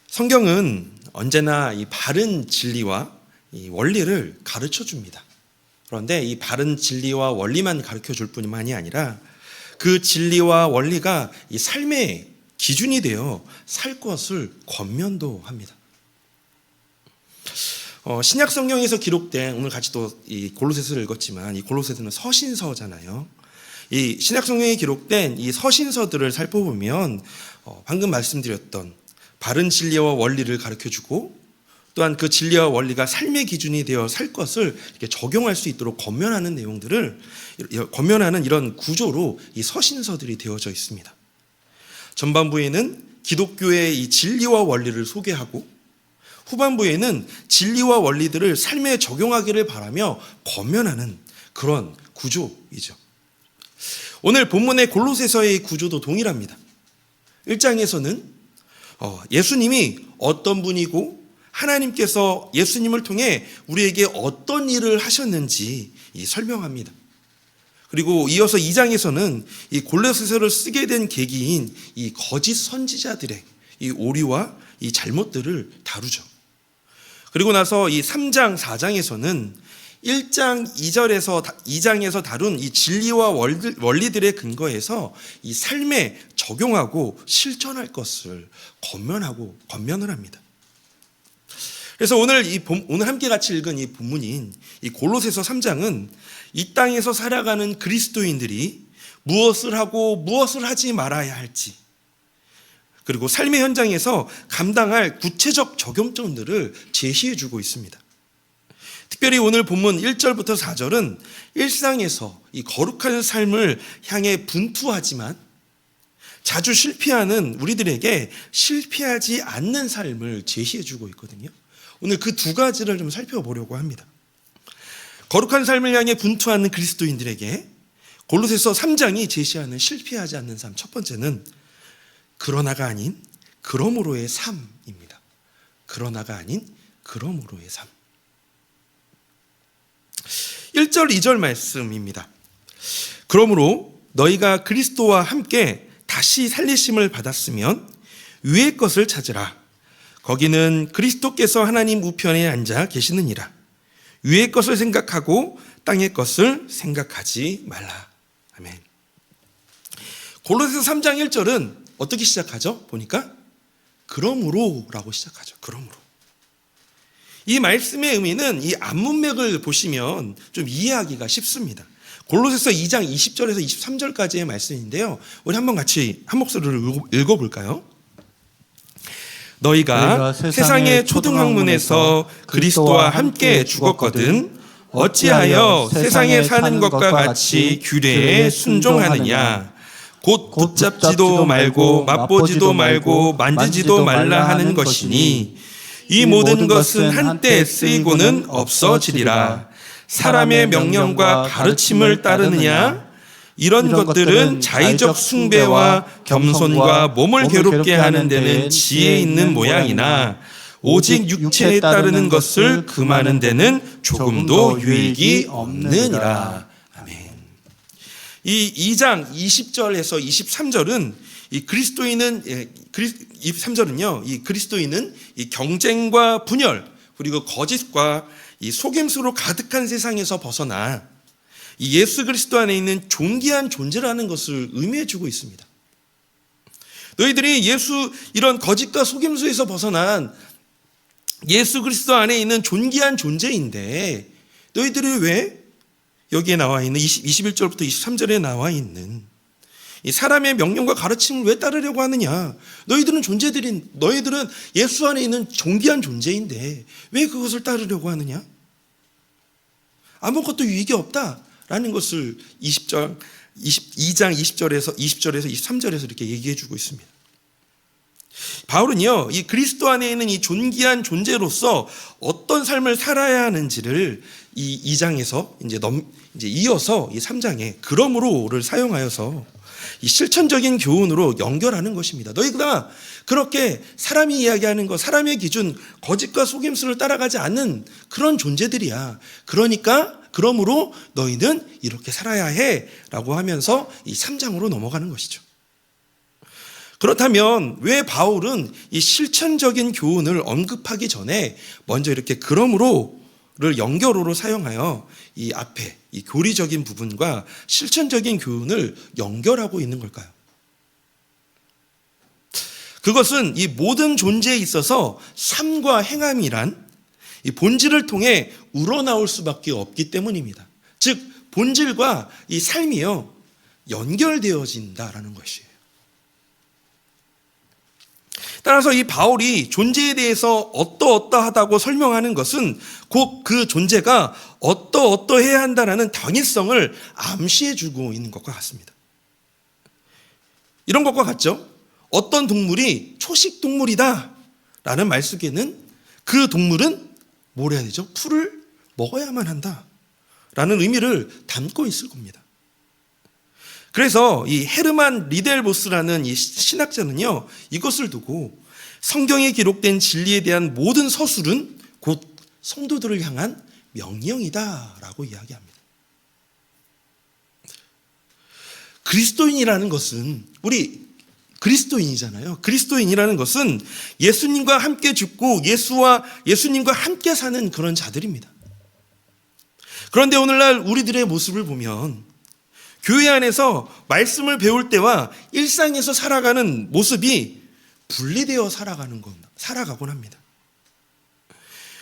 성경은 언제나 이 바른 진리와 이 원리를 가르쳐 줍니다. 그런데 이 바른 진리와 원리만 가르쳐 줄 뿐만이 아니라 그 진리와 원리가 이 삶의 기준이 되어 살 것을 권면도 합니다. 신약 성경에서 기록된, 오늘 같이 또 이 골로새서를 읽었지만 이 골로새서는 서신서잖아요. 이 신약 성경에 기록된 이 서신서들을 살펴보면 방금 말씀드렸던 바른 진리와 원리를 가르쳐주고 또한 그 진리와 원리가 삶의 기준이 되어 살 것을 이렇게 적용할 수 있도록 권면하는 내용들을 권면하는 이런 구조로 이 서신서들이 되어져 있습니다. 전반부에는 기독교의 이 진리와 원리를 소개하고 후반부에는 진리와 원리들을 삶에 적용하기를 바라며 권면하는 그런 구조이죠. 오늘 본문의 골로새서의 구조도 동일합니다. 1장에서는 예수님이 어떤 분이고 하나님께서 예수님을 통해 우리에게 어떤 일을 하셨는지 설명합니다. 그리고 이어서 2장에서는 이 골로새서를 쓰게 된 계기인 이 거짓 선지자들의 이 오류와 이 잘못들을 다루죠. 그리고 나서 이 3장, 4장에서는 1장 2장에서 다룬 이 진리와 원리들의 근거에서 이 삶에 적용하고 실천할 것을 권면을 합니다. 그래서 오늘 함께 같이 읽은 이 본문인 이 골로새서 3장은 이 땅에서 살아가는 그리스도인들이 무엇을 하고 무엇을 하지 말아야 할지, 그리고 삶의 현장에서 감당할 구체적 적용점들을 제시해주고 있습니다. 특별히 오늘 본문 1절부터 4절은 일상에서 이 거룩한 삶을 향해 분투하지만 자주 실패하는 우리들에게 실패하지 않는 삶을 제시해주고 있거든요. 오늘 그 두 가지를 좀 살펴보려고 합니다. 거룩한 삶을 향해 분투하는 그리스도인들에게 골로새서 3장이 제시하는 실패하지 않는 삶, 첫 번째는 그러나가 아닌 그러므로의 삶입니다. 그러나가 아닌 그러므로의 삶. 1절, 2절 말씀입니다. 그러므로 너희가 그리스도와 함께 다시 살리심을 받았으면 위의 것을 찾으라. 거기는 그리스도께서 하나님 우편에 앉아 계시느니라. 위의 것을 생각하고 땅의 것을 생각하지 말라. 아멘. 골로새서 3장 1절은 어떻게 시작하죠? 보니까 그러므로라고 시작하죠. 그러므로. 이 말씀의 의미는 이 앞문맥을 보시면 좀 이해하기가 쉽습니다. 골로새서 2장 20절에서 23절까지의 말씀인데요. 우리 한번 같이 한 목소리로 읽어볼까요? 너희가 세상의 초등학문에서 그리스도와 함께 죽었거든 어찌하여 세상에 사는 것과 같이 규례에 순종하느냐. 곧 붙잡지도 말고 맛보지도 말고 만지지도 말라 하는 것이니 이 모든 것은 한때 쓰이고는 없어지리라. 사람의 명령과 가르침을 따르느냐? 이런 것들은 자의적 숭배와 겸손과 몸을 괴롭게 하는 데는 지혜 있는 모양이나 오직 육체에 따르는 것을 금하는 데는 조금도 유익이 없느니라. 아멘. 이 2장 20절에서 23절은 이 그리스도인은 23절은요. 이 그리스도인은 이 경쟁과 분열 그리고 거짓과 이 속임수로 가득한 세상에서 벗어나 이 예수 그리스도 안에 있는 존귀한 존재라는 것을 의미해 주고 있습니다. 너희들이 이런 거짓과 속임수에서 벗어난 예수 그리스도 안에 있는 존귀한 존재인데 너희들이 왜 여기에 나와 있는 21절부터 23절에 나와 있는 이 사람의 명령과 가르침을 왜 따르려고 하느냐? 너희들은 예수 안에 있는 존귀한 존재인데 왜 그것을 따르려고 하느냐? 아무것도 유익이 없다라는 것을 2장 20절에서 23절에서 이렇게 얘기해 주고 있습니다. 바울은요, 이 그리스도 안에 있는 이 존귀한 존재로서 어떤 삶을 살아야 하는지를 이 2장에서 이제 이어서 이 3장에 그러므로를 사용하여서 이 실천적인 교훈으로 연결하는 것입니다. 너희가 그렇게 사람이 이야기하는 것, 사람의 기준, 거짓과 속임수를 따라가지 않는 그런 존재들이야. 그러므로 너희는 이렇게 살아야 해 라고 하면서 이 3장으로 넘어가는 것이죠. 그렇다면 왜 바울은 이 실천적인 교훈을 언급하기 전에 먼저 이렇게 그러므로를 연결어로 사용하여 이 앞에 이 교리적인 부분과 실천적인 교훈을 연결하고 있는 걸까요? 그것은 이 모든 존재에 있어서 삶과 행함이란 이 본질을 통해 우러나올 수밖에 없기 때문입니다. 즉 본질과 이 삶이요 연결되어진다라는 것이에요. 따라서 이 바울이 존재에 대해서 어떠어떠하다고 설명하는 것은 곧 그 존재가 어떠어떠해야 한다라는 당위성을 암시해주고 있는 것과 같습니다. 이런 것과 같죠? 어떤 동물이 초식 동물이다 라는 말 속에는 그 동물은 뭘 해야 되죠? 풀을 먹어야만 한다 라는 의미를 담고 있을 겁니다. 그래서 이 헤르만 리델보스라는 이 신학자는요, 이것을 두고 성경에 기록된 진리에 대한 모든 서술은 곧 성도들을 향한 명령이다라고 이야기합니다. 그리스도인이라는 것은 우리 그리스도인이잖아요. 그리스도인이라는 것은 예수님과 함께 죽고 예수님과 함께 사는 그런 자들입니다. 그런데 오늘날 우리들의 모습을 보면 교회 안에서 말씀을 배울 때와 일상에서 살아가는 모습이 분리되어 살아가곤 합니다.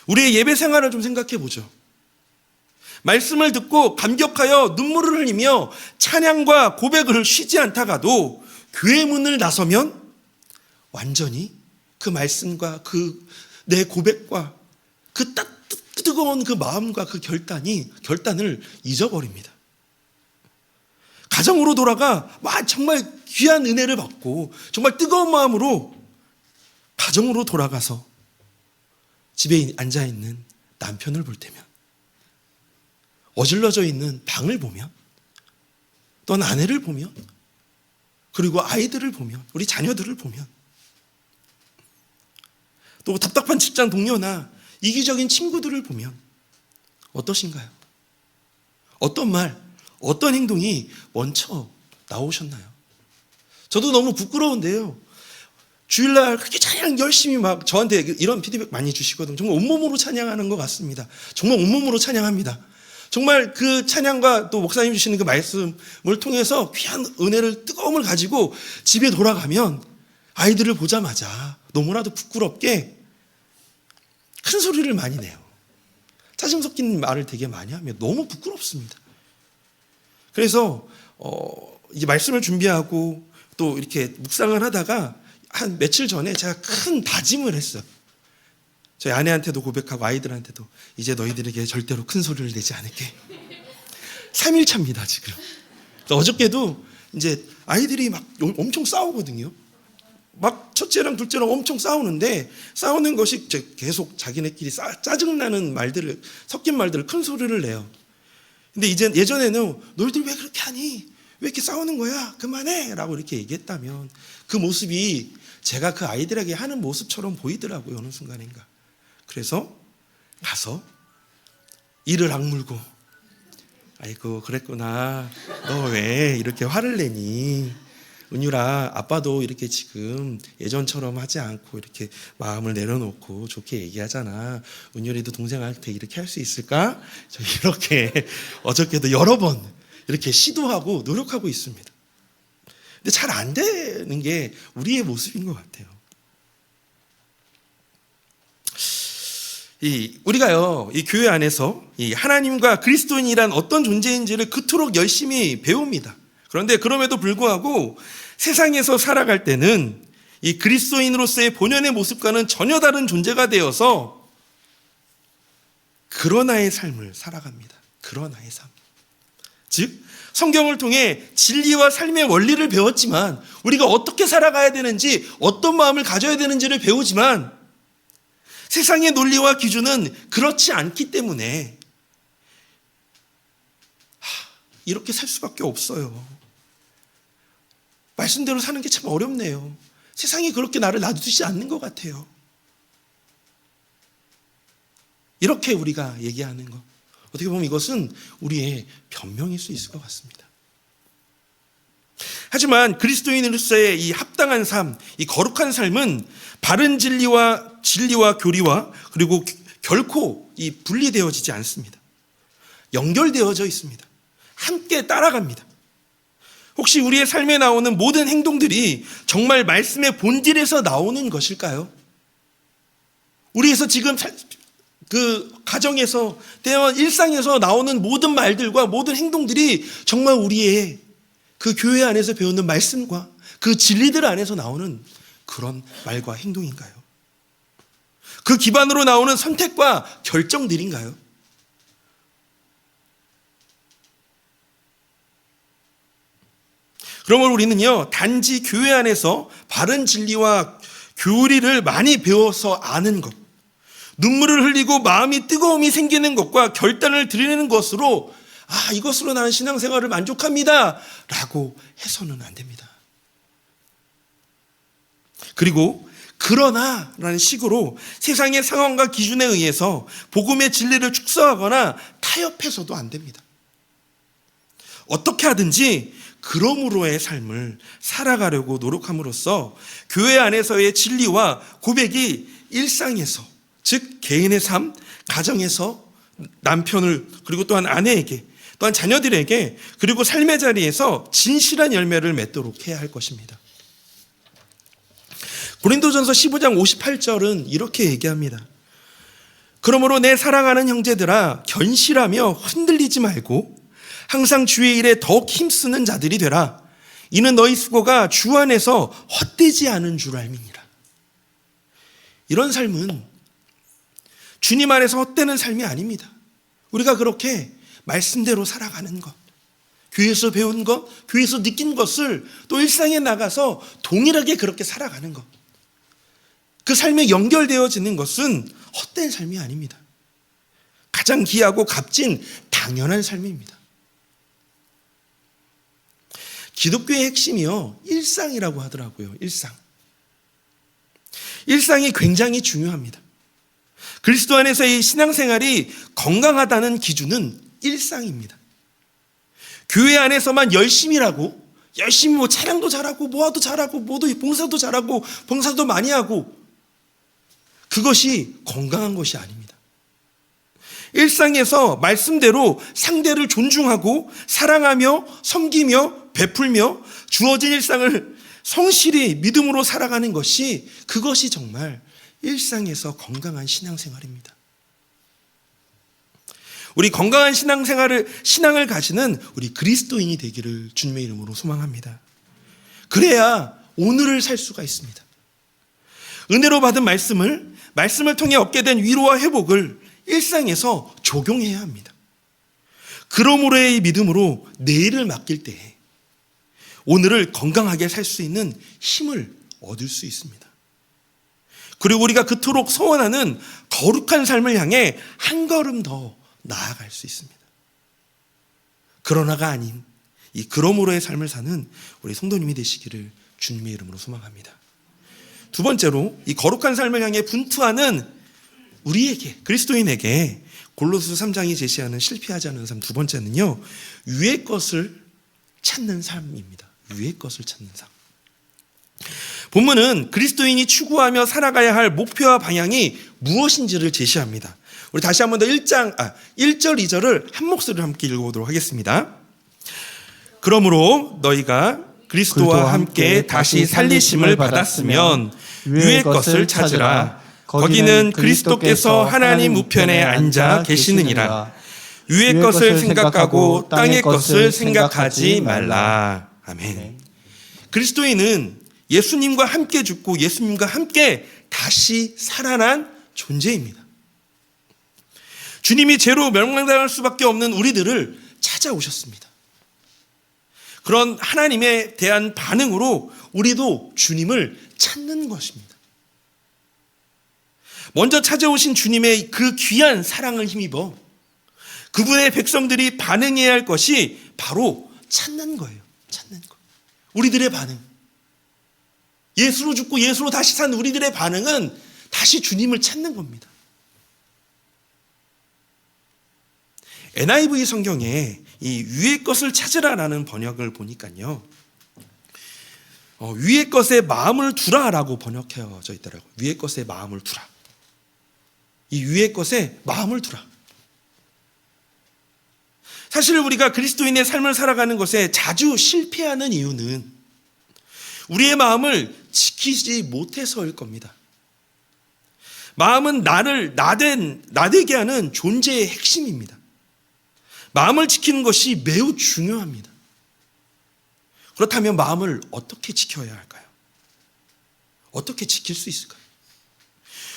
우리의 예배 생활을 좀 생각해 보죠. 말씀을 듣고 감격하여 눈물을 흘리며 찬양과 고백을 쉬지 않다가도 교회 문을 나서면 완전히 그 말씀과 그 내 고백과 그 뜨거운 그 마음과 그 결단을 잊어버립니다. 가정으로 돌아가 정말 귀한 은혜를 받고 정말 뜨거운 마음으로 가정으로 돌아가서 집에 앉아있는 남편을 볼 때면, 어질러져 있는 방을 보면, 또는 아내를 보면, 그리고 아이들을 보면, 우리 자녀들을 보면, 또 답답한 직장 동료나 이기적인 친구들을 보면 어떠신가요? 어떤 말, 어떤 행동이 먼저 나오셨나요? 저도 너무 부끄러운데요. 주일날 그렇게 찬양 열심히 막 저한테 이런 피드백 많이 주시거든요. 정말 온몸으로 찬양하는 것 같습니다. 정말 온몸으로 찬양합니다. 정말 그 찬양과 또 목사님 주시는 그 말씀을 통해서 귀한 은혜를, 뜨거움을 가지고 집에 돌아가면 아이들을 보자마자 너무나도 부끄럽게 큰 소리를 많이 내요. 짜증 섞인 말을 되게 많이 하며 너무 부끄럽습니다. 그래서 이제 말씀을 준비하고 또 이렇게 묵상을 하다가 한 며칠 전에 제가 큰 다짐을 했어요. 저희 아내한테도 고백하고 아이들한테도 이제 너희들에게 절대로 큰 소리를 내지 않을게. 3일 차입니다 지금. 어저께도 이제 아이들이 막 엄청 싸우거든요. 막 첫째랑 둘째랑 엄청 싸우는데 싸우는 것이 계속 자기네끼리 짜증나는 말들을, 섞인 말들을, 큰 소리를 내요. 근데 이제 예전에는 너희들 왜 그렇게 하니? 왜 이렇게 싸우는 거야? 그만해! 라고 이렇게 얘기했다면 그 모습이 제가 그 아이들에게 하는 모습처럼 보이더라고요. 어느 순간인가. 그래서 가서 이를 악물고, 아이고 그랬구나. 너 왜 이렇게 화를 내니? 은유라, 아빠도 이렇게 지금 예전처럼 하지 않고 이렇게 마음을 내려놓고 좋게 얘기하잖아. 은유리도 동생한테 이렇게 할 수 있을까? 저 이렇게 어저께도 여러 번 이렇게 시도하고 노력하고 있습니다. 근데 잘 안 되는 게 우리의 모습인 것 같아요. 우리가요, 이 교회 안에서 이 하나님과 그리스도인이란 어떤 존재인지를 그토록 열심히 배웁니다. 그런데 그럼에도 불구하고 세상에서 살아갈 때는 이 그리스도인으로서의 본연의 모습과는 전혀 다른 존재가 되어서 그러나의 삶을 살아갑니다. 그러나의 삶. 즉 성경을 통해 진리와 삶의 원리를 배웠지만, 우리가 어떻게 살아가야 되는지, 어떤 마음을 가져야 되는지를 배우지만 세상의 논리와 기준은 그렇지 않기 때문에 이렇게 살 수밖에 없어요. 말씀대로 사는 게 참 어렵네요. 세상이 그렇게 나를 놔두지 않는 것 같아요. 이렇게 우리가 얘기하는 것, 어떻게 보면 이것은 우리의 변명일 수 있을 것 같습니다. 하지만 그리스도인으로서의 이 합당한 삶, 이 거룩한 삶은 바른 진리와 교리와 그리고 결코 이 분리되어지지 않습니다. 연결되어져 있습니다. 함께 따라갑니다. 혹시 우리의 삶에 나오는 모든 행동들이 정말 말씀의 본질에서 나오는 것일까요? 우리에서 지금 그 가정에서 때와 일상에서 나오는 모든 말들과 모든 행동들이 정말 우리의 그 교회 안에서 배우는 말씀과 그 진리들 안에서 나오는 그런 말과 행동인가요? 그 기반으로 나오는 선택과 결정들인가요? 그러면 우리는요, 단지 교회 안에서 바른 진리와 교리를 많이 배워서 아는 것, 눈물을 흘리고 마음이 뜨거움이 생기는 것과 결단을 드리는 것으로 이것으로 나는 신앙생활을 만족합니다 라고 해서는 안 됩니다. 그리고 그러나 라는 식으로 세상의 상황과 기준에 의해서 복음의 진리를 축소하거나 타협해서도 안 됩니다. 어떻게 하든지 그러므로의 삶을 살아가려고 노력함으로써 교회 안에서의 진리와 고백이 일상에서, 즉 개인의 삶, 가정에서 남편을 그리고 또한 아내에게 또한 자녀들에게 그리고 삶의 자리에서 진실한 열매를 맺도록 해야 할 것입니다. 고린도전서 15장 58절은 이렇게 얘기합니다. 그러므로 내 사랑하는 형제들아, 견실하며 흔들리지 말고 항상 주의 일에 더욱 힘쓰는 자들이 되라. 이는 너희 수고가 주 안에서 헛되지 않은 줄 알미니라. 이런 삶은 주님 안에서 헛되는 삶이 아닙니다. 우리가 그렇게 말씀대로 살아가는 것, 교회에서 배운 것, 교회에서 느낀 것을 또 일상에 나가서 동일하게 그렇게 살아가는 것, 그 삶에 연결되어지는 것은 헛된 삶이 아닙니다. 가장 귀하고 값진 당연한 삶입니다. 기독교의 핵심이요, 일상이라고 하더라고요. 일상이 굉장히 중요합니다. 그리스도 안에서의 신앙생활이 건강하다는 기준은 일상입니다. 교회 안에서만 열심히 뭐 찬양도 잘하고 모아도 잘하고 모두 봉사도 잘하고 봉사도 많이 하고 그것이 건강한 것이 아닙니다. 일상에서 말씀대로 상대를 존중하고 사랑하며 섬기며 베풀며 주어진 일상을 성실히 믿음으로 살아가는 것이, 그것이 정말 일상에서 건강한 신앙생활입니다. 우리 건강한 신앙을 가지는 우리 그리스도인이 되기를 주님의 이름으로 소망합니다. 그래야 오늘을 살 수가 있습니다. 은혜로 받은 말씀을 통해 얻게 된 위로와 회복을 일상에서 적용해야 합니다. 그러므로의 믿음으로 내일을 맡길 때에 오늘을 건강하게 살 수 있는 힘을 얻을 수 있습니다. 그리고 우리가 그토록 소원하는 거룩한 삶을 향해 한 걸음 더 나아갈 수 있습니다. 그러나가 아닌 이 그러므로의 삶을 사는 우리 성도님이 되시기를 주님의 이름으로 소망합니다. 두 번째로, 이 거룩한 삶을 향해 분투하는 우리에게, 그리스도인에게 골로새 3장이 제시하는 실패하지 않는 삶 두 번째는요, 위의 것을 찾는 삶입니다. 위의 것을 찾는 삶. 본문은 그리스도인이 추구하며 살아가야 할 목표와 방향이 무엇인지를 제시합니다. 우리 다시 한 번 더 1절, 2절을 한 목소리로 함께 읽어보도록 하겠습니다. 그러므로 너희가 그리스도와 함께 다시 살리심을 받았으면 위의 것을 찾으라. 거기는 그리스도께서 하나님 우편에 앉아 계시느니라. 위의 것을 생각하고 땅의 것을 생각하지 말라. 아멘. 그리스도인은 예수님과 함께 죽고 예수님과 함께 다시 살아난 존재입니다. 주님이 죄로 멸망당할 수밖에 없는 우리들을 찾아오셨습니다. 그런 하나님에 대한 반응으로 우리도 주님을 찾는 것입니다. 먼저 찾아오신 주님의 그 귀한 사랑을 힘입어 그분의 백성들이 반응해야 할 것이 바로 찾는 거예요. 찾는 거. 우리들의 반응. 예수로 죽고 예수로 다시 산 우리들의 반응은 다시 주님을 찾는 겁니다. NIV 성경에 이 위의 것을 찾으라라는 번역을 보니까요, 위의 것에 마음을 두라라고 번역해져 있더라고요. 위의 것에 마음을 두라. 이 위의 것에 마음을 두라. 사실 우리가 그리스도인의 삶을 살아가는 것에 자주 실패하는 이유는 우리의 마음을 지키지 못해서일 겁니다. 마음은 나를 나되게 하는 존재의 핵심입니다. 마음을 지키는 것이 매우 중요합니다. 그렇다면 마음을 어떻게 지켜야 할까요? 어떻게 지킬 수 있을까요?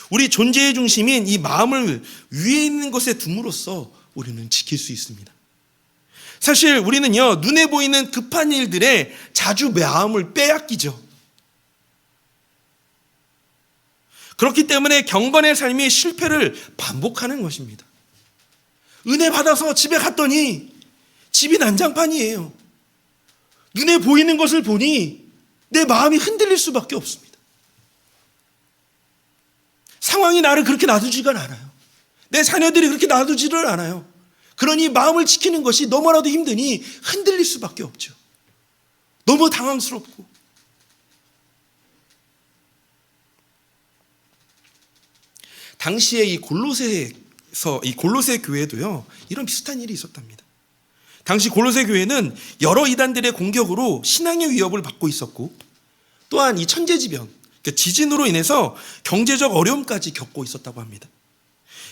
우리 존재의 중심인 이 마음을 위에 있는 것에 둠으로써 우리는 지킬 수 있습니다. 사실 우리는요, 눈에 보이는 급한 일들에 자주 마음을 빼앗기죠. 그렇기 때문에 경건의 삶이 실패를 반복하는 것입니다. 은혜 받아서 집에 갔더니 집이 난장판이에요. 눈에 보이는 것을 보니 내 마음이 흔들릴 수밖에 없습니다. 상황이 나를 그렇게 놔두지가 않아요. 내 자녀들이 그렇게 놔두지를 않아요. 그러니 마음을 지키는 것이 너무나도 힘드니 흔들릴 수밖에 없죠. 너무 당황스럽고. 당시에 이 골로새 교회도요, 이런 비슷한 일이 있었답니다. 당시 골로새 교회는 여러 이단들의 공격으로 신앙의 위협을 받고 있었고, 또한 이 천재지변, 지진으로 인해서 경제적 어려움까지 겪고 있었다고 합니다.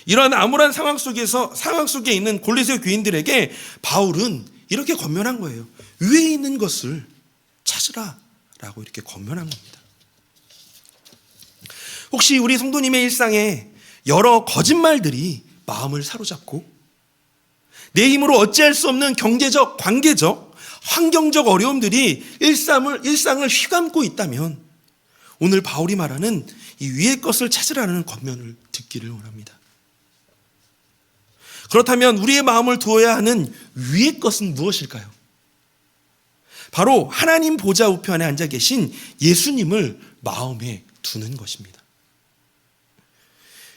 이러한 암울한 상황 속에 있는 골로새 교인들에게 바울은 이렇게 권면한 거예요. 위에 있는 것을 찾으라 라고 이렇게 권면한 겁니다. 혹시 우리 성도님의 일상에 여러 거짓말들이 마음을 사로잡고 내 힘으로 어찌할 수 없는 경제적, 관계적, 환경적 어려움들이 일상을 휘감고 있다면 오늘 바울이 말하는 이 위의 것을 찾으라는 권면을 듣기를 원합니다. 그렇다면 우리의 마음을 두어야 하는 위의 것은 무엇일까요? 바로 하나님 보좌 우편에 앉아 계신 예수님을 마음에 두는 것입니다.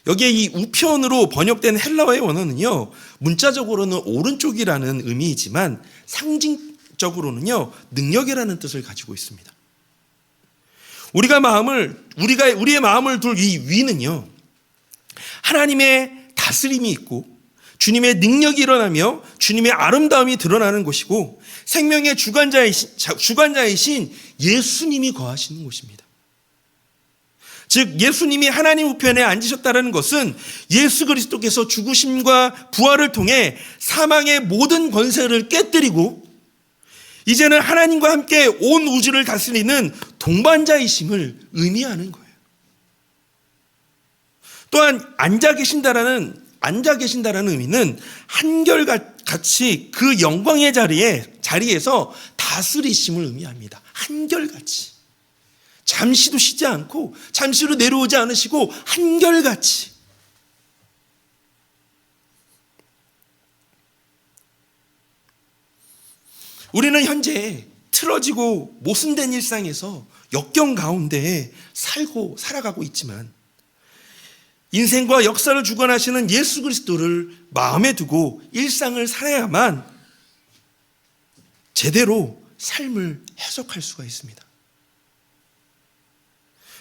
여기에 이 우편으로 번역된 헬라어의 원어는요, 문자적으로는 오른쪽이라는 의미이지만 상징적으로는요, 능력이라는 뜻을 가지고 있습니다. 우리의 마음을 둘 이 위는요, 하나님의 다스림이 있고 주님의 능력이 일어나며 주님의 아름다움이 드러나는 곳이고 생명의 주관자이신 예수님이 거하시는 곳입니다. 즉 예수님이 하나님 우편에 앉으셨다는 것은 예수 그리스도께서 죽으심과 부활을 통해 사망의 모든 권세를 깨뜨리고 이제는 하나님과 함께 온 우주를 다스리는 동반자이심을 의미하는 거예요. 또한 앉아 계신다라는 의미는 한결같이 그 영광의 자리에서 다스리심을 의미합니다. 한결같이. 잠시도 쉬지 않고 잠시로 내려오지 않으시고 한결같이. 우리는 현재 틀어지고 모순된 일상에서 역경 가운데 살아가고 있지만 인생과 역사를 주관하시는 예수 그리스도를 마음에 두고 일상을 살아야만 제대로 삶을 해석할 수가 있습니다.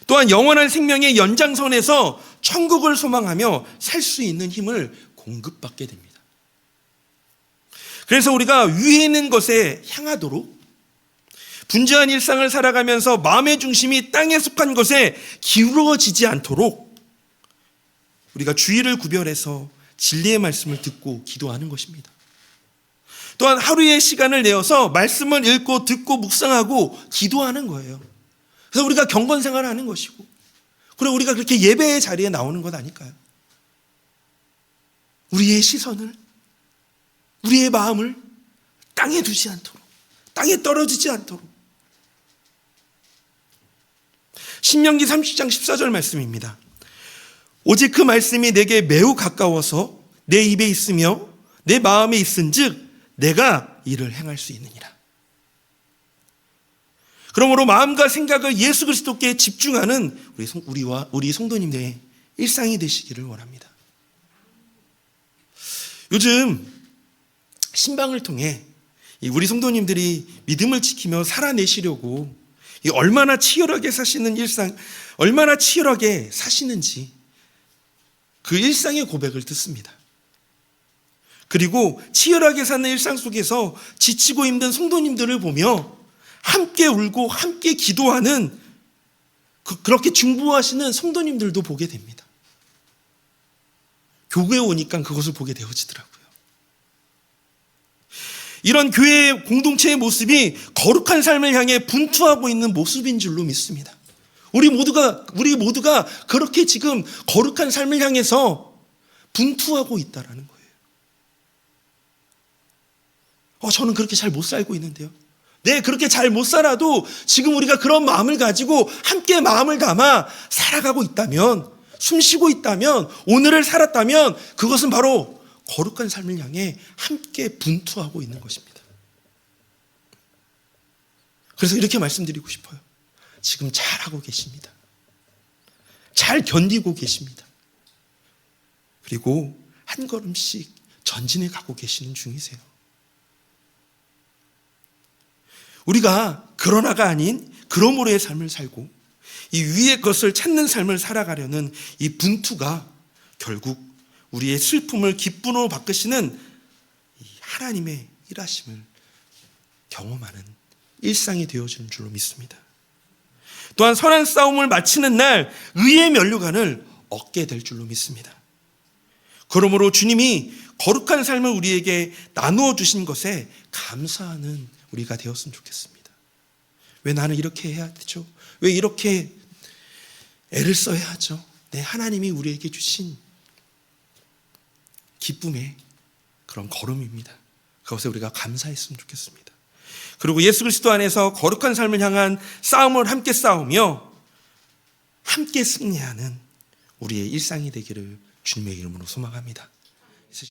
또한 영원한 생명의 연장선에서 천국을 소망하며 살 수 있는 힘을 공급받게 됩니다. 그래서 우리가 위에 있는 것에 향하도록 분주한 일상을 살아가면서 마음의 중심이 땅에 속한 것에 기울어지지 않도록 우리가 주의를 구별해서 진리의 말씀을 듣고 기도하는 것입니다. 또한 하루의 시간을 내어서 말씀을 읽고 듣고 묵상하고 기도하는 거예요. 그래서 우리가 경건 생활을 하는 것이고, 그리고 우리가 그렇게 예배의 자리에 나오는 것 아닐까요? 우리의 시선을, 우리의 마음을 땅에 두지 않도록, 땅에 떨어지지 않도록. 신명기 30장 14절 말씀입니다. 오직 그 말씀이 내게 매우 가까워서 내 입에 있으며 내 마음에 있은즉 내가 이를 행할 수 있느니라. 그러므로 마음과 생각을 예수 그리스도께 집중하는 우리 성도님들의 일상이 되시기를 원합니다. 요즘 신방을 통해 우리 성도님들이 믿음을 지키며 살아내시려고 이 얼마나 치열하게 사시는 일상, 얼마나 치열하게 사시는지 그 일상의 고백을 듣습니다. 그리고 치열하게 사는 일상 속에서 지치고 힘든 성도님들을 보며 함께 울고 함께 기도하는 그렇게 중보하시는 성도님들도 보게 됩니다. 교회에 오니까 그것을 보게 되어지더라고요. 이런 교회의 공동체의 모습이 거룩한 삶을 향해 분투하고 있는 모습인 줄로 믿습니다. 우리 모두가 그렇게 지금 거룩한 삶을 향해서 분투하고 있다라는 거예요. 저는 그렇게 잘 못 살고 있는데요. 네, 그렇게 잘 못 살아도 지금 우리가 그런 마음을 가지고 함께 마음을 담아 살아가고 있다면, 숨쉬고 있다면, 오늘을 살았다면 그것은 바로 거룩한 삶을 향해 함께 분투하고 있는 것입니다. 그래서 이렇게 말씀드리고 싶어요. 지금 잘하고 계십니다. 잘 견디고 계십니다. 그리고 한 걸음씩 전진해 가고 계시는 중이세요. 우리가 그러나가 아닌 그러므로의 삶을 살고 이 위의 것을 찾는 삶을 살아가려는 이 분투가 결국 우리의 슬픔을 기쁨으로 바꾸시는 이 하나님의 일하심을 경험하는 일상이 되어지는 줄로 믿습니다. 또한 선한 싸움을 마치는 날 의의 면류관을 얻게 될 줄로 믿습니다. 그러므로 주님이 거룩한 삶을 우리에게 나누어 주신 것에 감사하는 우리가 되었으면 좋겠습니다. 왜 나는 이렇게 해야 되죠? 왜 이렇게 애를 써야 하죠? 네, 하나님이 우리에게 주신 기쁨의 그런 걸음입니다. 그것에 우리가 감사했으면 좋겠습니다. 그리고 예수 그리스도 안에서 거룩한 삶을 향한 싸움을 함께 싸우며 함께 승리하는 우리의 일상이 되기를 주님의 이름으로 소망합니다.